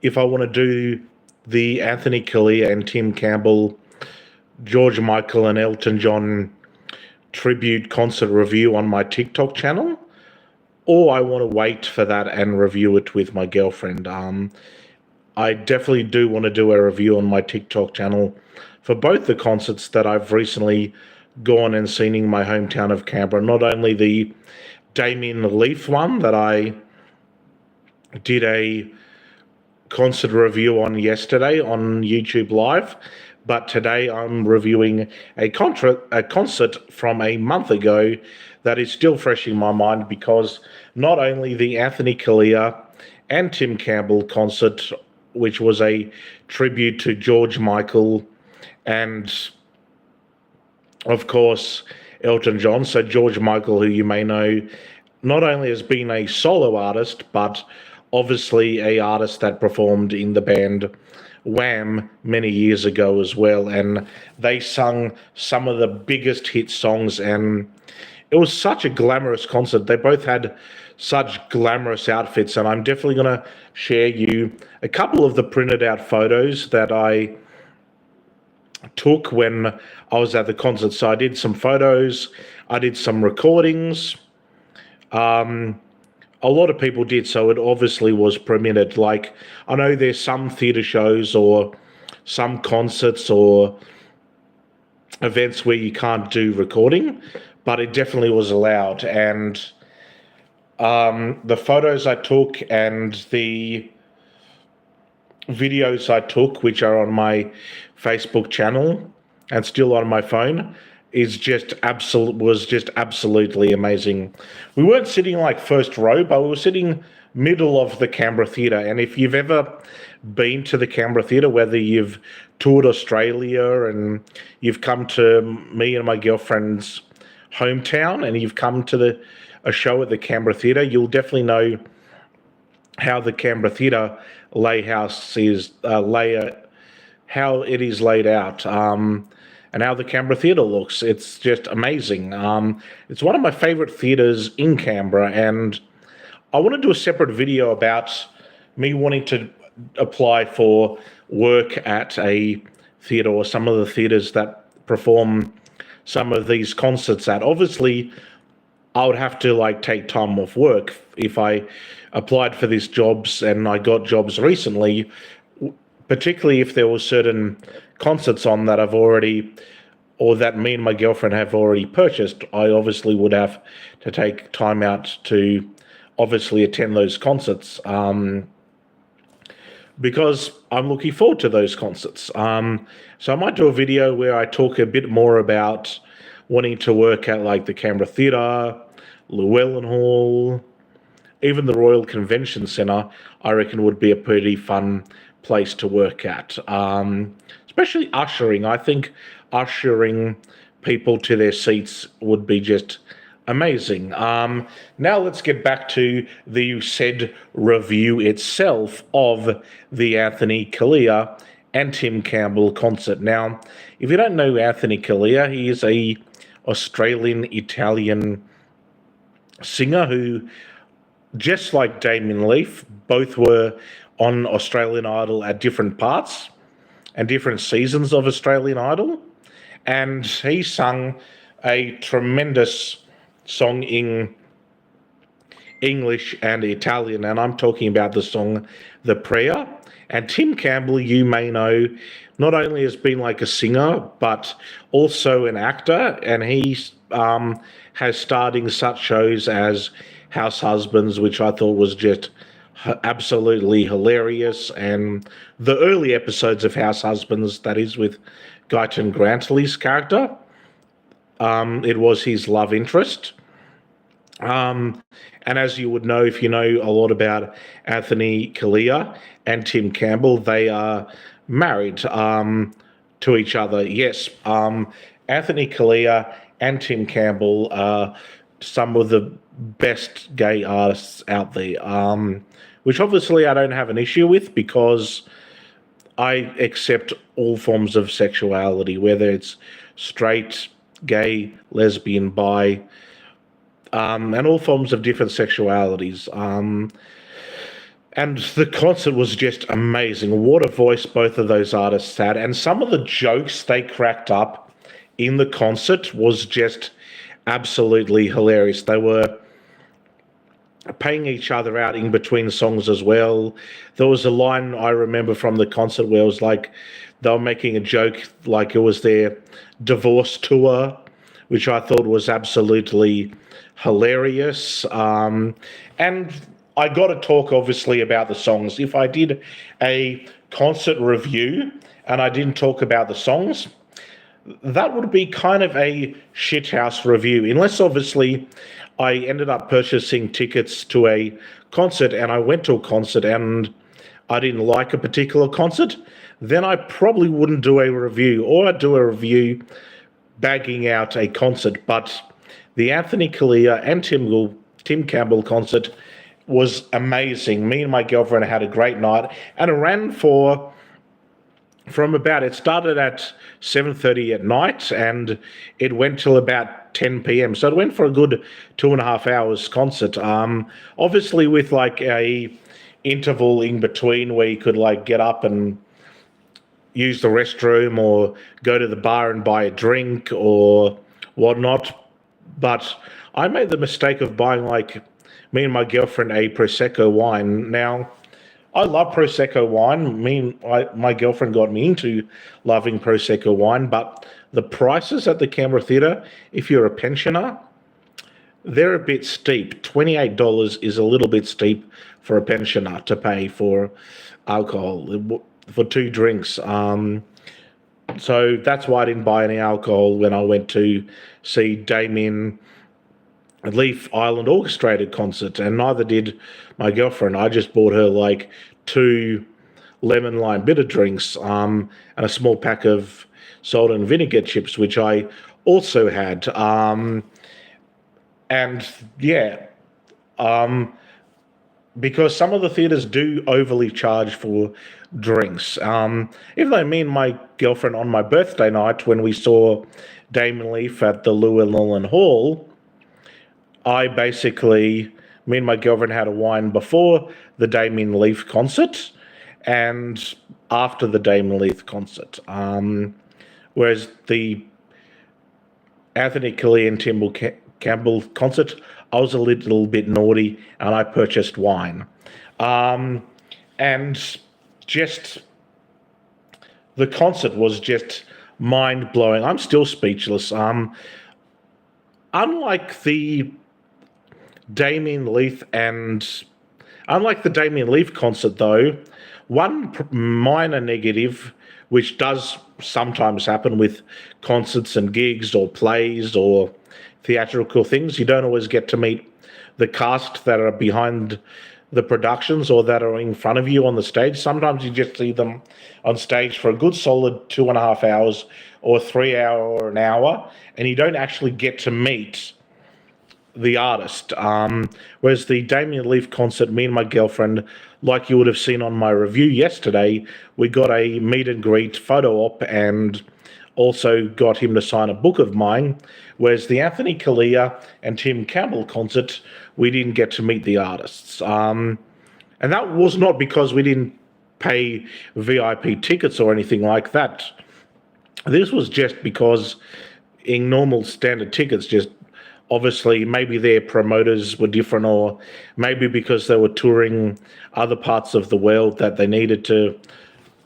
if I want to do the Anthony Callea and Tim Campbell, George Michael and Elton John tribute concert review on my TikTok channel, or I want to wait for that and review it with my girlfriend. I definitely do want to do a review on my TikTok channel for both the concerts that I've recently gone and seen in my hometown of Canberra. Not only the Damien Leaf one that I did a concert review on yesterday on YouTube Live, but today I'm reviewing a concert from a month ago that is still fresh in my mind, because not only the Anthony Callea and Tim Campbell concert, which was a tribute to George Michael and, of course, Elton John. So George Michael, who you may know, not only has been a solo artist, but obviously a artist that performed in the band Wham many years ago as well, and they sung some of the biggest hit songs, and it was such a glamorous concert. They both had such glamorous outfits, and I'm definitely going to share you a couple of the printed out photos that I took when I was at the concert. So I did some photos, I did some recordings. A lot of people did, so it obviously was permitted. Like, I know there's some theatre shows or some concerts or events where you can't do recording, but it definitely was allowed. And the photos I took and the videos I took, which are on my Facebook channel and still on my phone, was just absolutely amazing. We weren't sitting like first row, but we were sitting middle of the Canberra Theatre. And if you've ever been to the Canberra Theatre, whether you've toured Australia and you've come to me and my girlfriend's hometown and you've come to a show at the Canberra Theatre, you'll definitely know how the Canberra Theatre how it is laid out. And how the Canberra Theatre looks. It's just amazing. It's one of my favourite theatres in Canberra, and I want to do a separate video about me wanting to apply for work at a theatre or some of the theatres that perform some of these concerts at. Obviously, I would have to take time off work if I applied for these jobs, and I got jobs recently, particularly if there were certain concerts on that that me and my girlfriend have already purchased. I obviously would have to take time out to obviously attend those concerts, because I'm looking forward to those concerts. So I might do a video where I talk a bit more about wanting to work at the Canberra Theatre, Llewellyn Hall, even the Royal Convention Centre. I reckon would be a pretty fun place to work at, especially ushering. I think ushering people to their seats would be just amazing. Now let's get back to the said review itself of the Anthony Callea and Tim Campbell concert. Now, if you don't know Anthony Callea, he is a Australian-Italian singer who, just like Damien Leaf, both were on Australian Idol at different parts and different seasons of Australian Idol. And he sung a tremendous song in English and Italian, and I'm talking about the song The Prayer. And Tim Campbell, you may know, not only has been a singer, but also an actor, and he has starred in such shows as House Husbands, which I thought was just absolutely hilarious, and the early episodes of House Husbands, that is with Guyton Grantley's character, it was his love interest. And as you would know, if you know a lot about Anthony Callea and Tim Campbell, they are married to each other. Yes, Anthony Callea and Tim Campbell are some of the best gay artists out there, which obviously I don't have an issue with, because I accept all forms of sexuality, whether it's straight, gay, lesbian, bi, and all forms of different sexualities. And the concert was just amazing. What a voice both of those artists had. And some of the jokes they cracked up in the concert was just absolutely hilarious. They were paying each other out in between songs as well. There was a line I remember from the concert where it was like they were making a joke like it was their divorce tour, which I thought was absolutely hilarious. And I got to talk obviously about the songs. If I did a concert review and I didn't talk about the songs, that would be kind of a shithouse review, unless obviously I ended up purchasing tickets to a concert and I went to a concert and I didn't like a particular concert, then I probably wouldn't do a review, or I'd do a review bagging out a concert. But the Anthony Callea and Tim Campbell concert was amazing. Me and my girlfriend had a great night, and it ran it started at 7:30 at night and it went till about 10 p.m. So it went for a good 2.5 hours concert. Obviously with like a interval in between where you could like get up and use the restroom or go to the bar and buy a drink or whatnot. But I made the mistake of buying, like, me and my girlfriend, a Prosecco wine. Now, I love Prosecco wine. My girlfriend got me into loving Prosecco wine, but the prices at the Canberra Theatre, if you're a pensioner, they're a bit steep. $28 is a little bit steep for a pensioner to pay for alcohol, for two drinks. So that's why I didn't buy any alcohol when I went to see Damien Leaf Island Orchestrated concert, and neither did my girlfriend. I just bought her like 2 lemon lime bitter drinks and a small pack of salt and vinegar chips, which I also had. And yeah, because some of the theatres do overly charge for drinks. Even though me and my girlfriend on my birthday night, when we saw Damien Leaf at the Llewellyn Hall, me and my girlfriend had a wine before the Damien Leaf concert and after the Damien Leaf concert. Whereas the Anthony Callea and Campbell concert, I was a little bit naughty and I purchased wine. And just the concert was just mind blowing. I'm still speechless. Unlike the Damien Leaf concert, though, one minor negative, which does sometimes happen with concerts and gigs or plays or theatrical things, you don't always get to meet the cast that are behind the productions or that are in front of you on the stage. Sometimes you just see them on stage for a good solid 2.5 hours or 3 hour or an hour, and you don't actually get to meet the artist. Whereas the Damien Leaf concert, me and my girlfriend, like you would have seen on my review yesterday, we got a meet and greet photo op and also got him to sign a book of mine. Whereas the Anthony Callea and Tim Campbell concert, we didn't get to meet the artists. And that was not because we didn't pay VIP tickets or anything like that. This was just because in normal standard tickets, just obviously maybe their promoters were different, or maybe because they were touring other parts of the world that they needed to,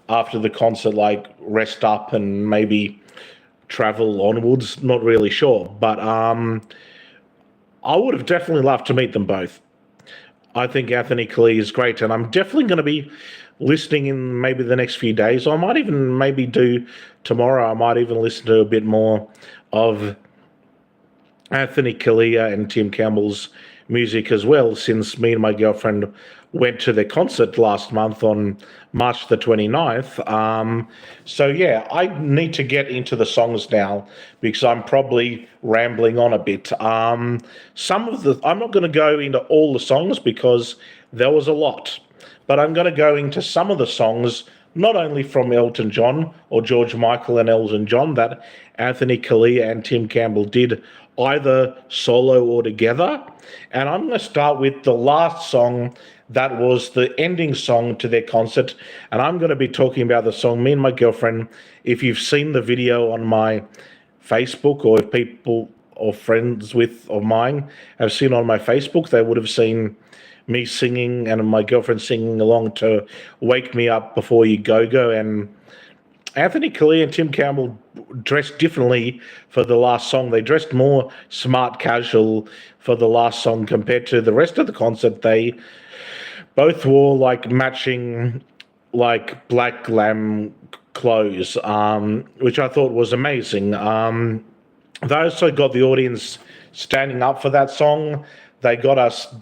after the concert, like rest up and maybe travel onwards. Not really sure, but I would have definitely loved to meet them both. I think Anthony Callea is great, and I'm definitely going to be listening in maybe the next few days. I might even maybe do tomorrow. I might even listen to a bit more of Anthony Callea and Tim Campbell's music as well, since me and my girlfriend went to their concert last month on March the 29th. So yeah, I need to get into the songs now because I'm probably rambling on a bit. I'm not going to go into all the songs because there was a lot, but I'm going to go into some of the songs, not only from Elton John or George Michael and Elton John, that Anthony Callea and Tim Campbell did either solo or together. And I'm going to start with the last song that was the ending song to their concert. And I'm going to be talking about the song. Me and my girlfriend, if you've seen the video on my Facebook, or if people or friends of mine have seen on my Facebook, they would have seen me singing and my girlfriend singing along to Wake Me Up Before You Go Go. And Anthony Callea and Tim Campbell dressed differently for the last song. They dressed more smart casual for the last song compared to the rest of the concert. They both wore like matching like black glam clothes, which I thought was amazing. They also got the audience standing up for that song. They got us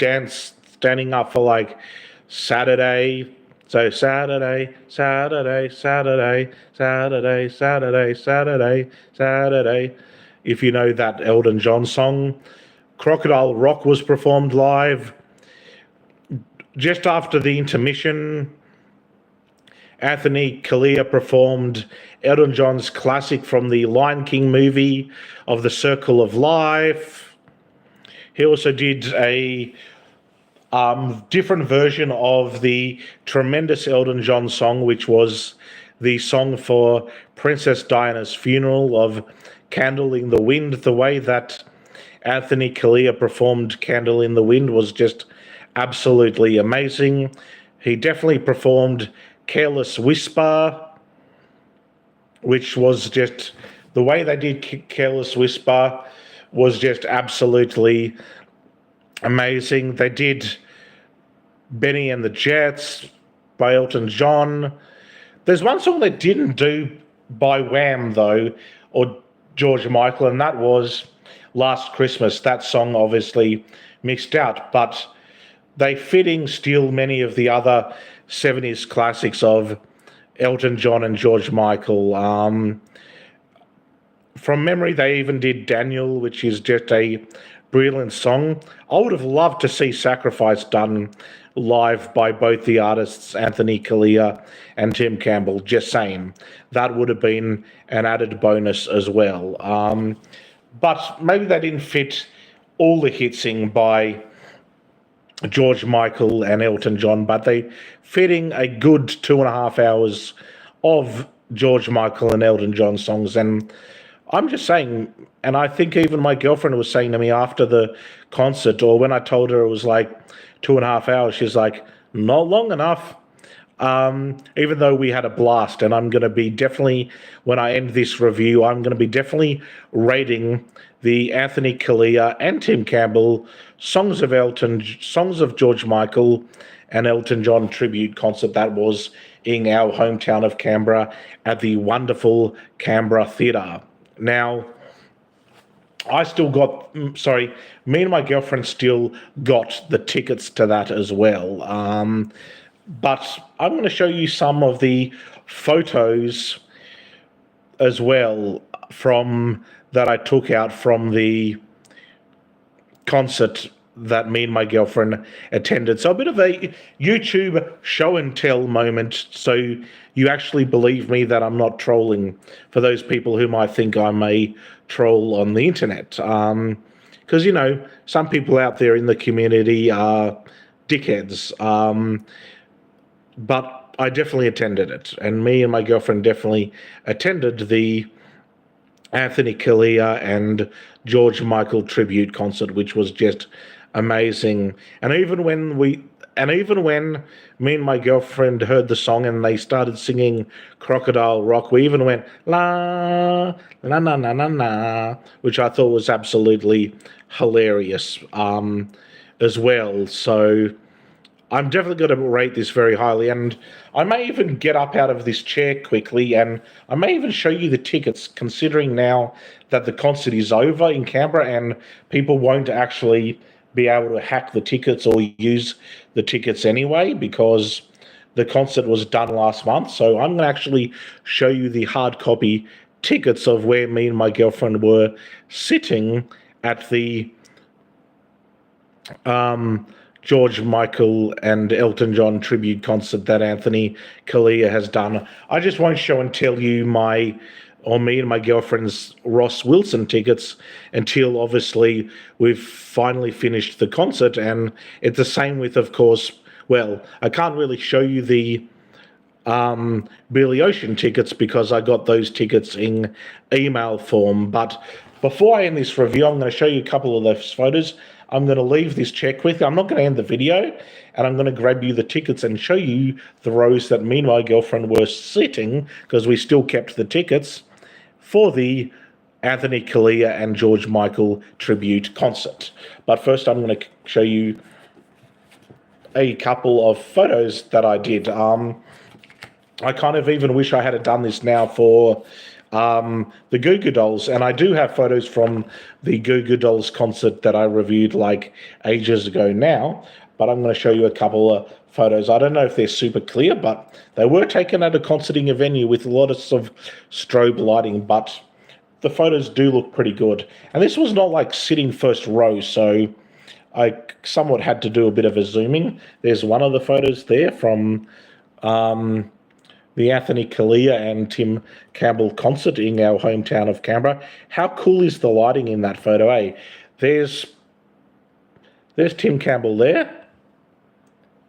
standing up for like Saturday. So Saturday, Saturday, Saturday, Saturday, Saturday, Saturday, Saturday. If you know that Elton John song. Crocodile Rock was performed live. Just after the intermission, Anthony Callea performed Elton John's classic from the Lion King movie of The Circle of Life. He also did a different version of the tremendous Elton John song, which was the song for Princess Diana's funeral of Candle in the Wind. The way that Anthony Callea performed Candle in the Wind was just absolutely amazing. He definitely performed Careless Whisper, which was just, the way they did Careless Whisper was just absolutely amazing. They did Benny and the Jets by Elton John. There's one song they didn't do by Wham, though, or George Michael, and that was Last Christmas. That song obviously mixed out, but they fitting still many of the other 70s classics of Elton John and George Michael. From memory, they even did Daniel, which is just a brilliant song. I would have loved to see Sacrifice done live by both the artists, Anthony Callea and Tim Campbell, just saying. That would have been an added bonus as well. But maybe they didn't fit all the hits in by George Michael and Elton John, but they fitting a good 2.5 hours of George Michael and Elton John songs. And I'm just saying, and I think even my girlfriend was saying to me after the concert, or when I told her it was like 2.5 hours, she's like, not long enough. Even though we had a blast, and I'm going to be definitely, when I end this review, I'm going to be definitely rating the Anthony Callea and Tim Campbell songs of George Michael and Elton John tribute concert that was in our hometown of Canberra at the wonderful Canberra Theatre. Now, me and my girlfriend still got the tickets to that as well. But I'm going to show you some of the photos as well that I took out from the concert that me and my girlfriend attended. So a bit of a YouTube show and tell moment, so you actually believe me that I'm not trolling, for those people who might think I'm a troll on the internet. Because, some people out there in the community are dickheads. But I definitely attended it, and me and my girlfriend definitely attended the Anthony Callea and George Michael tribute concert, which was just amazing. And even when me and my girlfriend heard the song and they started singing Crocodile Rock, we even went la la na na na na, which I thought was absolutely hilarious as well. So I'm definitely going to rate this very highly, and I may even get up out of this chair quickly, and I may even show you the tickets, considering now that the concert is over in Canberra and people won't actually be able to hack the tickets or use the tickets anyway, because the concert was done last month. So I'm going to actually show you the hard copy tickets of where me and my girlfriend were sitting at the George Michael and Elton John tribute concert that Anthony Callea has done. I just won't show and tell you me and my girlfriend's Ross Wilson tickets until obviously we've finally finished the concert. And it's the same with, of course, well, I can't really show you the Billy Ocean tickets because I got those tickets in email form. But before I end this review, I'm going to show you a couple of those photos. I'm going to leave this check with you. I'm not going to end the video, and I'm going to grab you the tickets and show you the rows that me and my girlfriend were sitting, because we still kept the tickets for the Anthony Callea and George Michael tribute concert. But first, I'm going to show you a couple of photos that I did. I kind of even wish I had done this now for the Goo Goo Dolls, and I do have photos from the Goo Goo Dolls concert that I reviewed like ages ago now, but I'm going to show you a couple of photos. I don't know if they're super clear, but they were taken at a concerting venue with lots of strobe lighting, but the photos do look pretty good. And this was not like sitting first row, so I somewhat had to do a bit of a zooming. There's one of the photos there from the Anthony Callea and Tim Campbell concert in our hometown of Canberra. How cool is the lighting in that photo, eh? There's Tim Campbell there.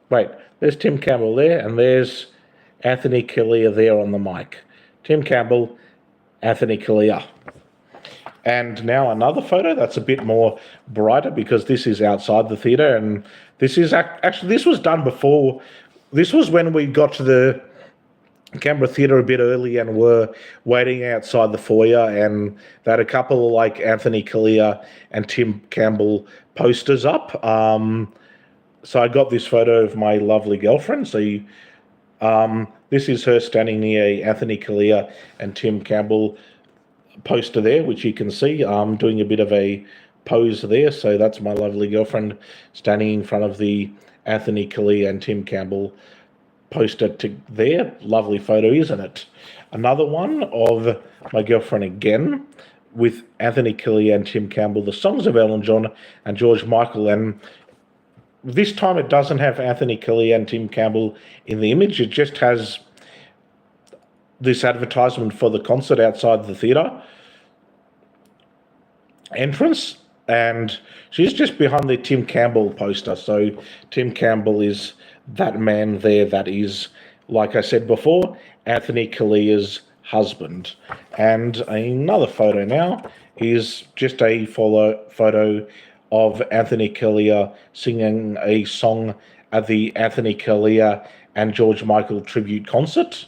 Wait, there's Tim Campbell there, and there's Anthony Callea there on the mic. Tim Campbell, Anthony Callea. And now another photo that's a bit more brighter, because this is outside the theatre, and this is actually, this was done before. This was when we got to the Canberra Theatre a bit early and were waiting outside the foyer, and they had a couple of like Anthony Callea and Tim Campbell posters up. So I got this photo of my lovely girlfriend. So this is her standing near Anthony Callea and Tim Campbell poster there, which you can see doing a bit of a pose there. So that's my lovely girlfriend standing in front of the Anthony Callea and Tim Campbell poster there. Lovely photo, isn't it? Another one of my girlfriend again with Anthony Callea and Tim Campbell, the songs of Elton John and George Michael, and this time it doesn't have Anthony Callea and Tim Campbell in the image. It just has this advertisement for the concert outside the theatre entrance, and she's just behind the Tim Campbell poster. So Tim Campbell is that man there that is, like I said before, Anthony Callea's husband. And another photo now is just a photo of Anthony Callea singing a song at the Anthony Callea and George Michael tribute concert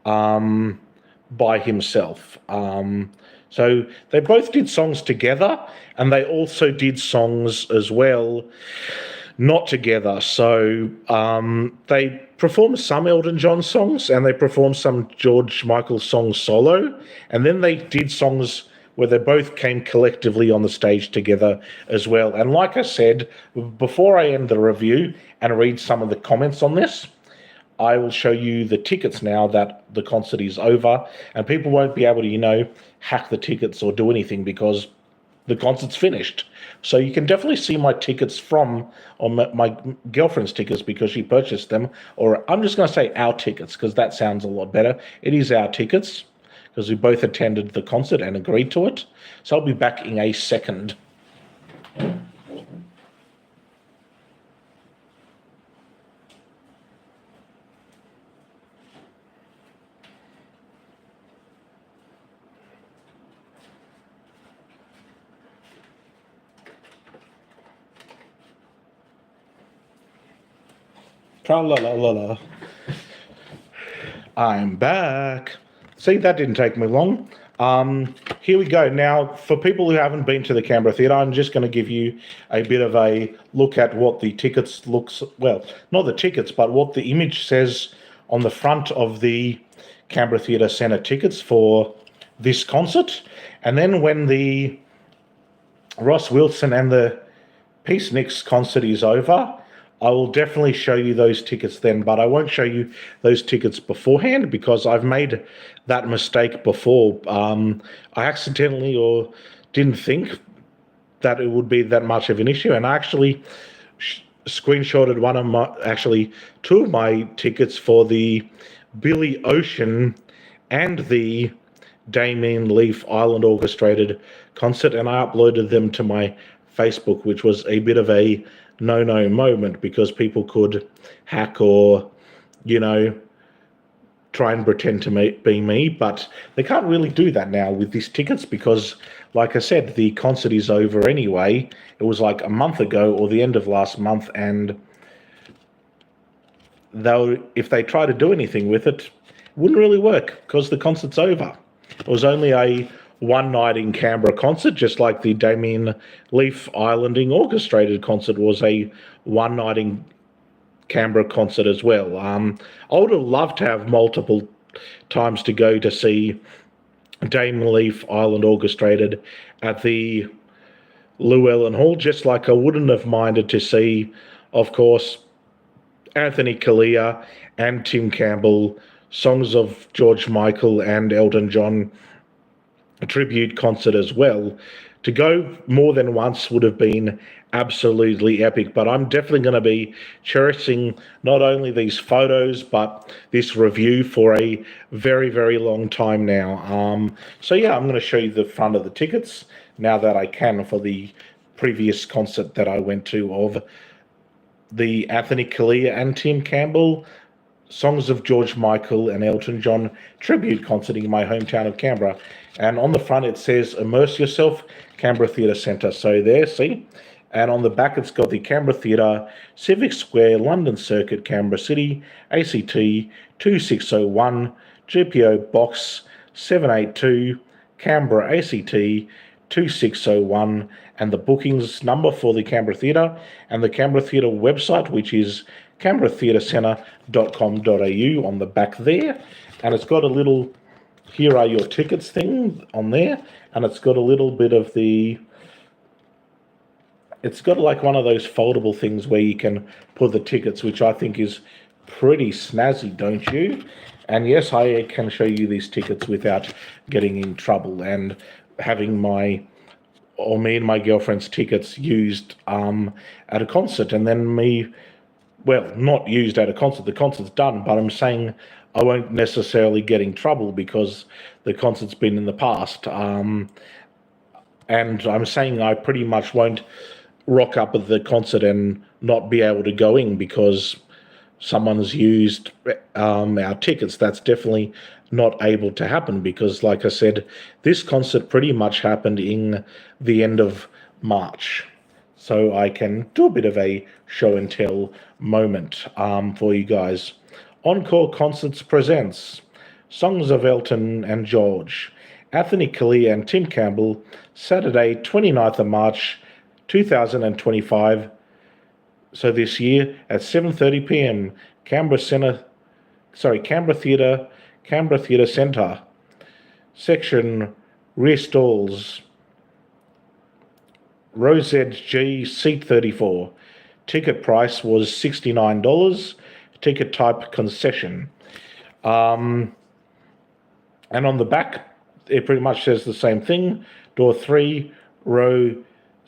by himself. So they both did songs together, and they also did songs as well not together. So they performed some Elton John songs, and they performed some George Michael songs solo, and then they did songs where they both came collectively on the stage together as well. And like I said, before I end the review and read some of the comments on this, I will show you the tickets now that the concert is over, and people won't be able to, hack the tickets or do anything because the concert's finished. So you can definitely see my tickets or my girlfriend's tickets because she purchased them, or I'm just going to say our tickets because that sounds a lot better. It is our tickets because we both attended the concert and agreed to it. So I'll be back in a second. Tra-la-la-la-la. I'm back. See, that didn't take me long. Here we go. Now, for people who haven't been to the Canberra Theatre, I'm just going to give you a bit of a look at what the tickets looks, well, not the tickets, but what the image says on the front of the Canberra Theatre Centre tickets for this concert. And then when the Ross Wilson and the Peaceniks concert is over, I will definitely show you those tickets then, but I won't show you those tickets beforehand because I've made that mistake before. I accidentally or didn't think that it would be that much of an issue, and I actually screenshotted two of my tickets for the Billy Ocean and the Damien Leaf Island Orchestrated concert, and I uploaded them to my Facebook, which was a bit of a no moment because people could hack or, you know, try and pretend to be me, but they can't really do that now with these tickets because, like I said, the concert is over anyway. It was like a month ago or the end of last month, and if they try to do anything with it, it wouldn't really work because the concert's over. It was only a one night in Canberra concert, just like the Damien Leaf Islanding Orchestrated concert was a one night in Canberra concert as well. I would have loved to have multiple times to go to see Damien Leaf Island Orchestrated at the Llewellyn Hall, just like I wouldn't have minded to see, of course, Anthony Callea and Tim Campbell, songs of George Michael and Elton John, a tribute concert as well. To go more than once would have been absolutely epic, but I'm definitely going to be cherishing not only these photos, but this review for a very, very long time now. So yeah, I'm going to show you the front of the tickets now that I can for the previous concert that I went to of the Anthony Callea and Tim Campbell Songs of George Michael and Elton John tribute concert in my hometown of Canberra. And on the front it says, Immerse Yourself, Canberra Theatre Centre. So there, see? And on the back it's got the Canberra Theatre, Civic Square, London Circuit, Canberra City, ACT 2601, GPO Box 782, Canberra ACT 2601, and the bookings number for the Canberra Theatre and the Canberra Theatre website, which is canberratheatrecentre.com.au on the back there. And it's got a little, here are your tickets thing on there, and it's got a little bit of the, it's got like one of those foldable things where you can put the tickets, which I think is pretty snazzy, don't you? And yes, I can show you these tickets without getting in trouble and having me and my girlfriend's tickets used at a concert, and then me, well, not used at a concert. The concert's done, but I'm saying I won't necessarily get in trouble because the concert's been in the past. And I'm saying I pretty much won't rock up at the concert and not be able to go in because someone's used our tickets. That's definitely not able to happen because, like I said, this concert pretty much happened in the end of March. So I can do a bit of a show and tell moment for you guys. Encore Concerts presents Songs of Elton and George, Anthony Callea and Tim Campbell, Saturday 29th of March 2025. So this year at 7:30 p.m. Canberra Theatre Centre, section rear stalls, row ZG, seat 34. Ticket price was $69. Ticket type concession. And on the back, it pretty much says the same thing. Door 3, row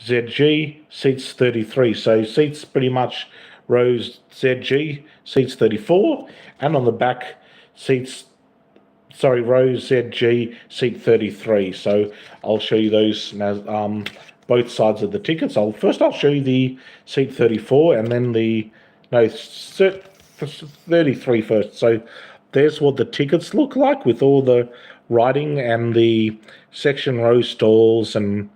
ZG, seats 33. So seats pretty much rows ZG, seats 34. And on the back, row ZG, seat 33. So I'll show you those both sides of the tickets. I'll show you the seat 34 and then 33 first. So there's what the tickets look like with all the writing, and the section row stalls and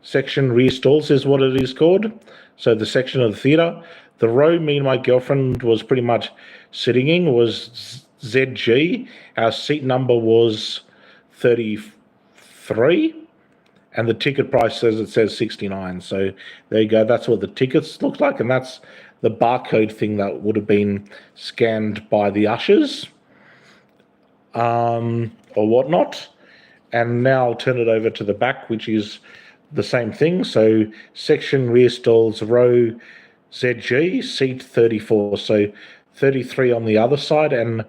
section rear stalls is what it is called. So the section of the theatre. The row me and my girlfriend was pretty much sitting in was ZG. Our seat number was 33. And the ticket price says 69. So there you go. That's what the tickets look like. And that's the barcode thing that would have been scanned by the ushers or whatnot. And now I'll turn it over to the back, which is the same thing. So section rear stalls, row ZG, seat 34. So 33 on the other side and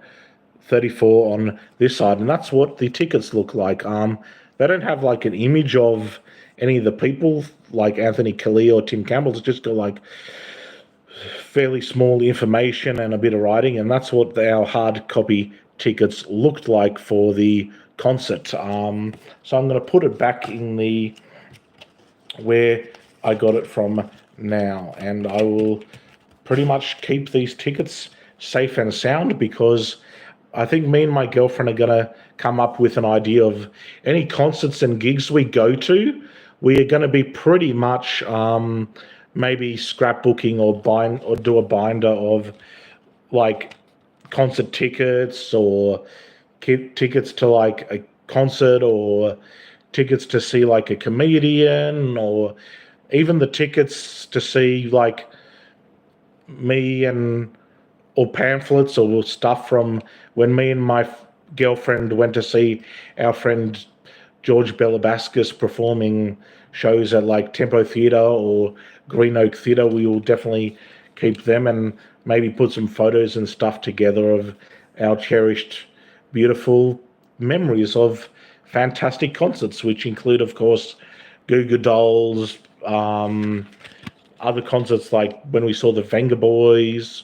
34 on this side. And that's what the tickets look like. They don't have like an image of any of the people like Anthony Callea or Tim Campbell. It's just got like fairly small information and a bit of writing, and that's what our hard copy tickets looked like for the concert. So I'm going to put it back in where I got it from now, and I will pretty much keep these tickets safe and sound, because I think me and my girlfriend are gonna come up with an idea of any concerts and gigs we go to. We are gonna be pretty much maybe scrapbooking or do a binder of like concert tickets, or tickets to like a concert, or tickets to see like a comedian, or even the tickets to see like me and or pamphlets or stuff from when me and my girlfriend went to see our friend George Belabascus performing shows at like Tempo Theatre or Green Oak Theatre. We will definitely keep them, and maybe put some photos and stuff together of our cherished, beautiful memories of fantastic concerts, which include, of course, Goo Goo Dolls, other concerts like when we saw the Venga Boys.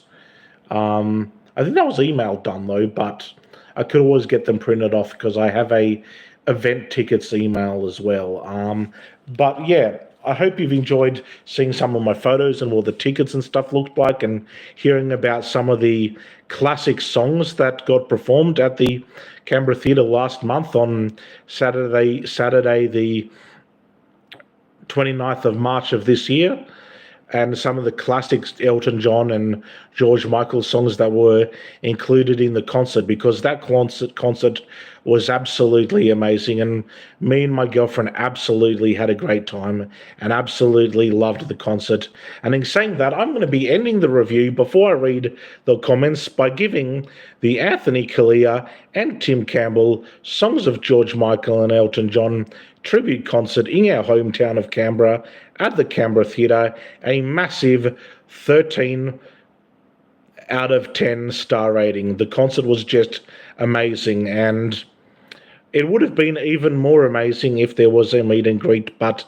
I think that was email done though, but I could always get them printed off because I have a event tickets email as well. But yeah, I hope you've enjoyed seeing some of my photos and what the tickets and stuff looked like, and hearing about some of the classic songs that got performed at the Canberra Theatre last month on Saturday the 29th of March of this year, and some of the classics, Elton John and George Michael songs that were included in the concert, because that concert was absolutely amazing, and me and my girlfriend absolutely had a great time and absolutely loved the concert. And in saying that, I'm going to be ending the review before I read the comments by giving the Anthony Callea and Tim Campbell Songs of George Michael and Elton John tribute concert in our hometown of Canberra at the Canberra Theatre a massive 13 out of 10 star rating. The concert was just amazing, and it would have been even more amazing if there was a meet and greet, but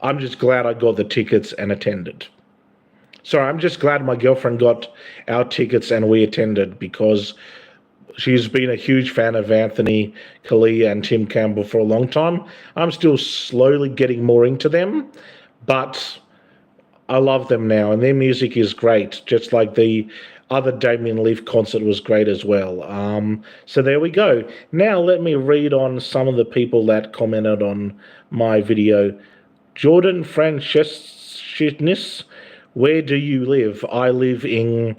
I'm just glad I got the tickets and attended. Sorry, I'm just glad my girlfriend got our tickets and we attended, because she's been a huge fan of Anthony Callea and Tim Campbell for a long time. I'm still slowly getting more into them, but I love them now, and their music is great, just like the other Damien Leaf concert was great as well. So there we go. Now let me read on some of the people that commented on my video. Jordan Francescus, where do you live? I live in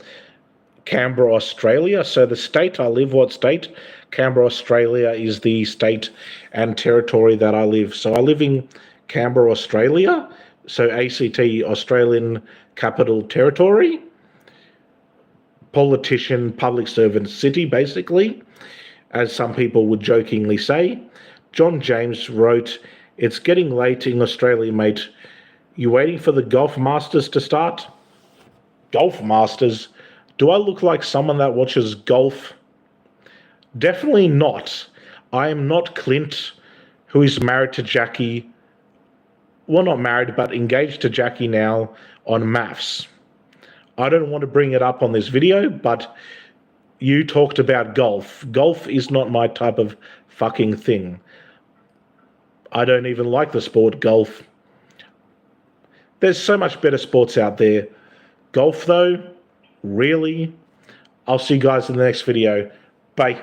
Canberra, Australia. So the state I live, what state? Canberra, Australia is the state and territory that I live. So I live in Canberra, Australia. So ACT, Australian Capital Territory. Politician, public servant city, basically, as some people would jokingly say. John James wrote, "It's getting late in Australia, mate. You waiting for the Golf Masters to start?" Golf Masters? Do I look like someone that watches golf? Definitely not. I am not Clint, who is married to Jackie. Well, not married, but engaged to Jackie now on maths. I don't want to bring it up on this video, but you talked about golf. Golf is not my type of fucking thing. I don't even like the sport golf. There's so much better sports out there. Golf, though? Really? I'll see you guys in the next video. Bye.